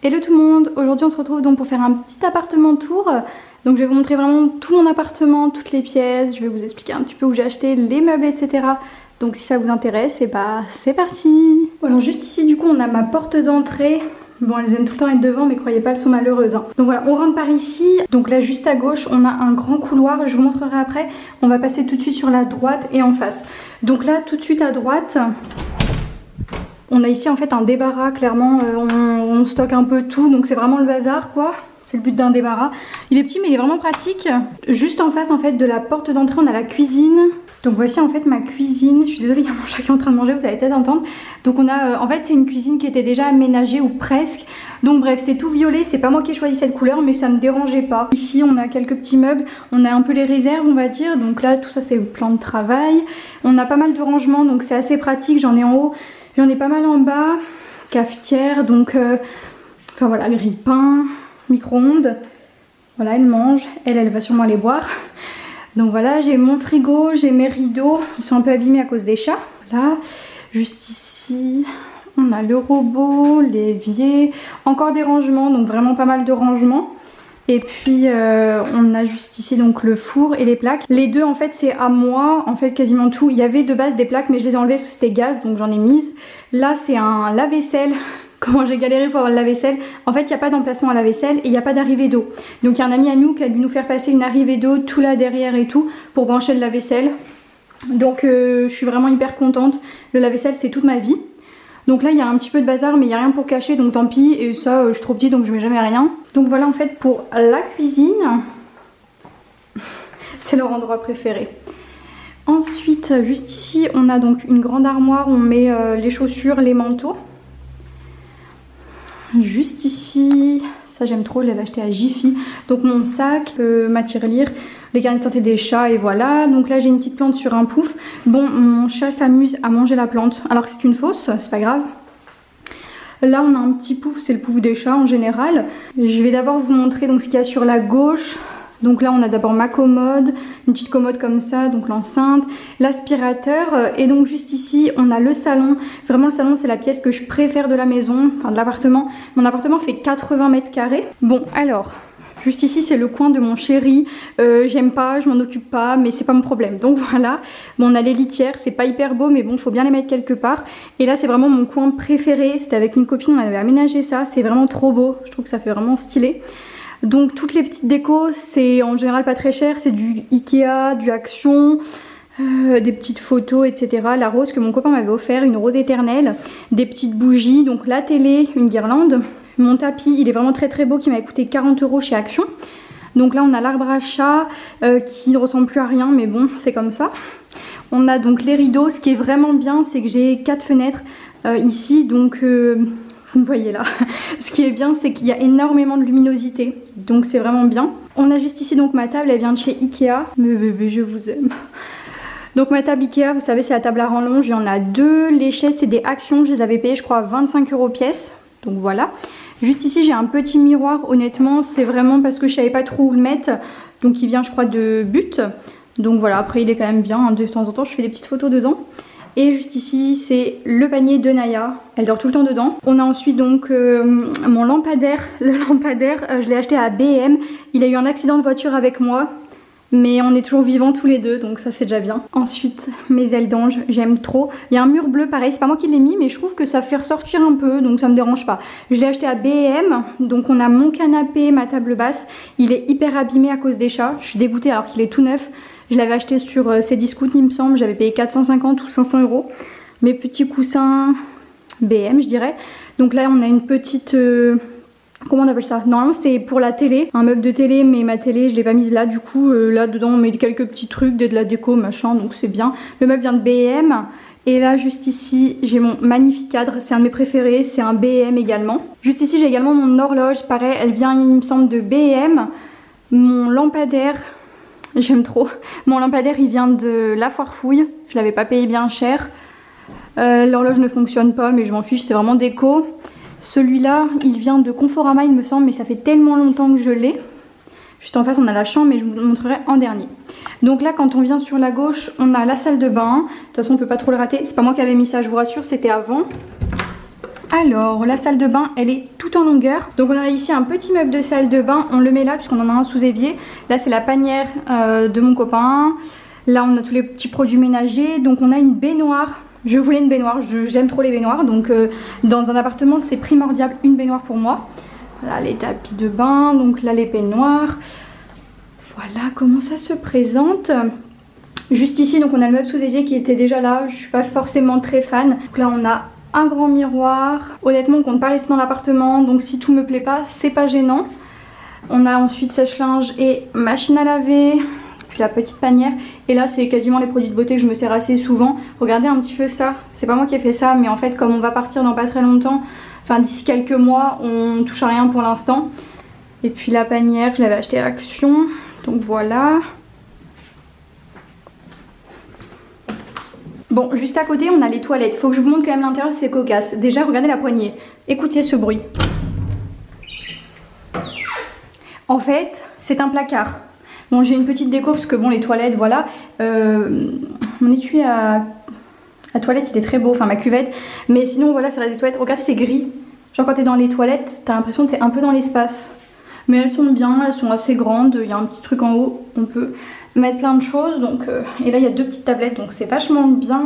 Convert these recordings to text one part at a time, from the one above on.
Hello tout le monde, aujourd'hui on se retrouve donc pour faire un petit appartement tour. Donc je vais vous montrer vraiment tout mon appartement, toutes les pièces, je vais vous expliquer un petit peu où j'ai acheté les meubles, etc. Donc si ça vous intéresse, et bah c'est parti. Alors juste ici du coup on a ma porte d'entrée. Bon, elles aiment tout le temps être devant, mais croyez pas, elles sont malheureuses. Hein. Donc voilà, on rentre par ici. Donc là, juste à gauche, on a un grand couloir. Je vous montrerai après. On va passer tout de suite sur la droite et en face. Donc là, tout de suite à droite, on a ici en fait un débarras. Clairement, on stocke un peu tout. Donc c'est vraiment le bazar, quoi. C'est le but d'un débarras. Il est petit, mais il est vraiment pratique. Juste en face, en fait, de la porte d'entrée, on a la cuisine. Donc voici en fait ma cuisine. Je suis désolée, il y a mon chat qui est en train de manger, vous allez peut-être entendre. Donc on a, en fait c'est une cuisine qui était déjà aménagée ou presque. Donc bref, c'est tout violet, c'est pas moi qui ai choisi cette couleur, mais ça me dérangeait pas. Ici on a quelques petits meubles, on a un peu les réserves on va dire. Donc là tout ça c'est le plan de travail. On a pas mal de rangements, donc c'est assez pratique. J'en ai en haut, j'en ai pas mal en bas. Cafetière, donc enfin voilà, grille-pain, micro-ondes. Voilà, elle mange, elle va sûrement aller boire. Donc voilà, j'ai mon frigo, j'ai mes rideaux, ils sont un peu abîmés à cause des chats. Voilà, juste ici, on a le robot, l'évier, encore des rangements, donc vraiment pas mal de rangements. Et puis on a juste ici donc le four et les plaques. Les deux en fait c'est à moi, en fait quasiment tout. Il y avait de base des plaques mais je les ai enlevées parce que c'était gaz donc j'en ai mise. Là c'est un lave-vaisselle. Comment j'ai galéré pour avoir le lave-vaisselle. En fait il n'y a pas d'emplacement à lave-vaisselle et il n'y a pas d'arrivée d'eau. Donc il y a un ami à nous qui a dû nous faire passer une arrivée d'eau tout là derrière et tout pour brancher le lave-vaisselle. Donc je suis vraiment hyper contente. Le lave-vaisselle c'est toute ma vie. Donc là il y a un petit peu de bazar mais il n'y a rien pour cacher donc tant pis. Et ça je suis trop petite donc je mets jamais rien. Donc voilà en fait pour la cuisine. C'est leur endroit préféré. Ensuite juste ici on a donc une grande armoire où on met les chaussures, les manteaux. Juste ici, ça j'aime trop, je l'avais acheté à Jiffy. Donc mon sac, ma tirelire, les carnets de santé des chats et voilà. Donc là j'ai une petite plante sur un pouf. Bon, mon chat s'amuse à manger la plante alors que c'est une fausse, c'est pas grave. Là on a un petit pouf, c'est le pouf des chats en général. Je vais d'abord vous montrer donc ce qu'il y a sur la gauche. Donc là on a d'abord ma commode, une petite commode comme ça, donc l'enceinte, l'aspirateur et donc juste ici on a le salon. Vraiment le salon c'est la pièce que je préfère de la maison, enfin de l'appartement. Mon appartement fait 80 mètres carrés. Bon alors, juste ici c'est le coin de mon chéri, j'aime pas, je m'en occupe pas mais c'est pas mon problème. Donc voilà, bon on a les litières, c'est pas hyper beau mais bon faut bien les mettre quelque part. Et là c'est vraiment mon coin préféré, c'était avec une copine, on avait aménagé ça, c'est vraiment trop beau, je trouve que ça fait vraiment stylé. Donc toutes les petites décos c'est en général pas très cher, c'est du Ikea, du Action, des petites photos etc. La rose que mon copain m'avait offert, une rose éternelle, des petites bougies, donc la télé, une guirlande. Mon tapis il est vraiment très beau qui m'a coûté 40 € chez Action. Donc là on a l'arbre à chat qui ne ressemble plus à rien mais bon c'est comme ça. On a donc les rideaux, ce qui est vraiment bien c'est que j'ai 4 fenêtres ici donc... vous me voyez là. Ce qui est bien c'est qu'il y a énormément de luminosité. Donc c'est vraiment bien. On a juste ici donc ma table, elle vient de chez Ikea. Mais bébé je vous aime. Donc ma table Ikea, vous savez c'est la table à rallonge. Il y en a deux. Les chaises c'est des Actions. Je les avais payées je crois 25 € pièce. Donc voilà. Juste ici j'ai un petit miroir. Honnêtement c'est vraiment parce que je savais pas trop où le mettre. Donc il vient je crois de But. Donc voilà après il est quand même bien. Hein. De temps en temps je fais des petites photos dedans. Et juste ici c'est le panier de Naya, elle dort tout le temps dedans. On a ensuite donc mon lampadaire, le lampadaire je l'ai acheté à BM. Il a eu un accident de voiture avec moi mais on est toujours vivants tous les deux donc ça c'est déjà bien. Ensuite mes ailes d'ange, j'aime trop. Il y a un mur bleu pareil, c'est pas moi qui l'ai mis mais je trouve que ça fait ressortir un peu donc ça me dérange pas. Je l'ai acheté à BM, donc on a mon canapé, ma table basse. Il est hyper abîmé à cause des chats, je suis dégoûtée alors qu'il est tout neuf. Je l'avais acheté sur Cdiscount il me semble, j'avais payé 450 ou 500 €. Mes petits coussins BM je dirais. Donc là on a une petite... comment on appelle ça? Normalement c'est pour la télé, un meuble de télé mais ma télé je l'ai pas mise là du coup. Là dedans on met quelques petits trucs, de la déco machin donc c'est bien. Le meuble vient de BM. Et là juste ici j'ai mon magnifique cadre, c'est un de mes préférés, c'est un BM également. Juste ici j'ai également mon horloge, pareil elle vient il me semble de BM. Mon lampadaire... j'aime trop. Mon lampadaire il vient de La Foire Fouille. Je l'avais pas payé bien cher. L'horloge ne fonctionne pas mais je m'en fiche, c'est vraiment déco. Celui-là il vient de Conforama il me semble mais ça fait tellement longtemps que je l'ai. Juste en face on a la chambre mais je vous montrerai en dernier. Donc là quand on vient sur la gauche on a la salle de bain. De toute façon on peut pas trop le rater. C'est pas moi qui avais mis ça je vous rassure, c'était avant. Alors la salle de bain elle est tout en longueur. Donc on a ici un petit meuble de salle de bain. On le met là puisqu'on en a un sous évier. Là c'est la panière de mon copain. Là on a tous les petits produits ménagers. Donc on a une baignoire. Je voulais une baignoire, j'aime trop les baignoires. Donc dans un appartement c'est primordial une baignoire pour moi. Voilà les tapis de bain. Donc là les baignoires. Voilà comment ça se présente. Juste ici donc on a le meuble sous évier qui était déjà là. Je suis pas forcément très fan. Donc là on a un grand miroir. Honnêtement on compte pas rester dans l'appartement. Donc si tout me plaît pas c'est pas gênant. On a ensuite sèche-linge et machine à laver. La petite panière et là c'est quasiment les produits de beauté que je me sers assez souvent. Regardez un petit peu ça, c'est pas moi qui ai fait ça mais en fait comme on va partir dans pas très longtemps, enfin d'ici quelques mois, on touche à rien pour l'instant. Et puis la panière je l'avais achetée à Action, donc voilà. Bon juste à côté on a les toilettes, faut que je vous montre quand même l'intérieur, c'est cocasse. Déjà regardez la poignée, écoutez ce bruit. En fait c'est un placard. Bon j'ai une petite déco parce que bon les toilettes voilà, mon étui à toilette il est très beau, enfin ma cuvette, mais sinon voilà ça reste des toilettes, regardez c'est gris, genre quand t'es dans les toilettes t'as l'impression que t'es un peu dans l'espace, mais elles sont bien, elles sont assez grandes, il y a un petit truc en haut, on peut mettre plein de choses, donc et là il y a deux petites tablettes donc c'est vachement bien,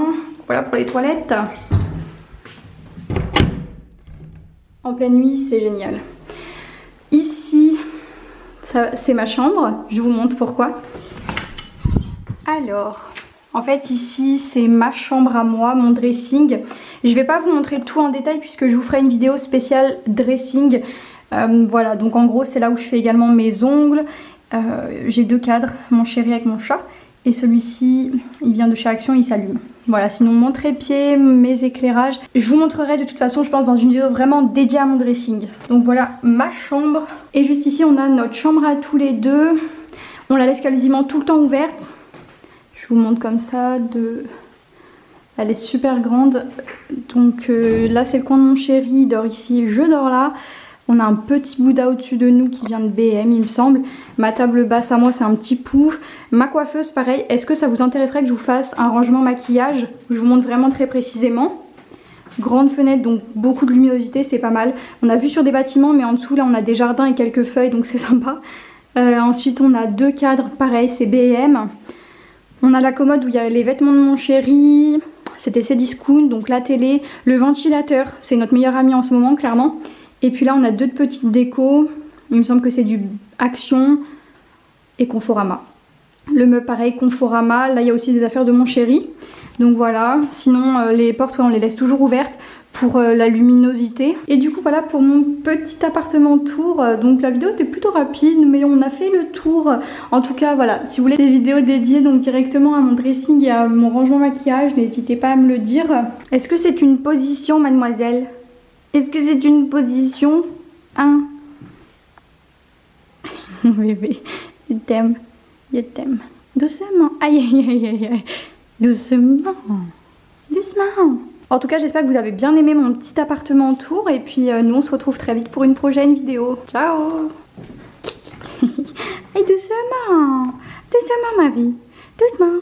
voilà pour les toilettes. En pleine nuit c'est génial. Ici c'est ma chambre, je vous montre pourquoi. Alors, en fait ici c'est ma chambre à moi, mon dressing. Je vais pas vous montrer tout en détail puisque je vous ferai une vidéo spéciale dressing. Voilà, donc en gros c'est là où je fais également mes ongles. J'ai deux cadres, mon chéri avec mon chat. Et celui-ci, il vient de chez Action, il s'allume. Voilà, sinon mon trépied, mes éclairages. Je vous montrerai de toute façon, je pense, dans une vidéo vraiment dédiée à mon dressing. Donc voilà, ma chambre. Et juste ici, on a notre chambre à tous les deux. On la laisse quasiment tout le temps ouverte. Je vous montre comme ça. Elle est super grande. Donc là, c'est le coin de mon chéri, il dort ici, je dors là. On a un petit Bouddha au-dessus de nous qui vient de BM il me semble. Ma table basse à moi c'est un petit pouf. Ma coiffeuse pareil. Est-ce que ça vous intéresserait que je vous fasse un rangement maquillage? Je vous montre vraiment très précisément. Grande fenêtre donc beaucoup de luminosité, c'est pas mal. On a vu sur des bâtiments mais en dessous là on a des jardins et quelques feuilles donc c'est sympa. Ensuite on a deux cadres, pareil c'est BM. On a la commode où il y a les vêtements de mon chéri. C'était Cdiscount, donc la télé. Le ventilateur, c'est notre meilleur ami en ce moment clairement. Et puis là on a deux petites décos, il me semble que c'est du Action et Conforama. Le meuble pareil, Conforama, là il y a aussi des affaires de mon chéri. Donc voilà, sinon les portes on les laisse toujours ouvertes pour la luminosité. Et du coup voilà pour mon petit appartement tour, donc la vidéo était plutôt rapide mais on a fait le tour. En tout cas voilà, si vous voulez des vidéos dédiées donc directement à mon dressing et à mon rangement maquillage, n'hésitez pas à me le dire. Est-ce que c'est une position mademoiselle ? Est-ce que c'est une position? Hein? Bébé, je t'aime. Je t'aime. Doucement. Aïe, aïe, aïe, aïe, aïe. Doucement. Doucement. En tout cas, j'espère que vous avez bien aimé mon petit appartement tour. Et puis, nous, on se retrouve très vite pour une prochaine vidéo. Ciao. Aïe, doucement. Doucement, ma vie. Doucement.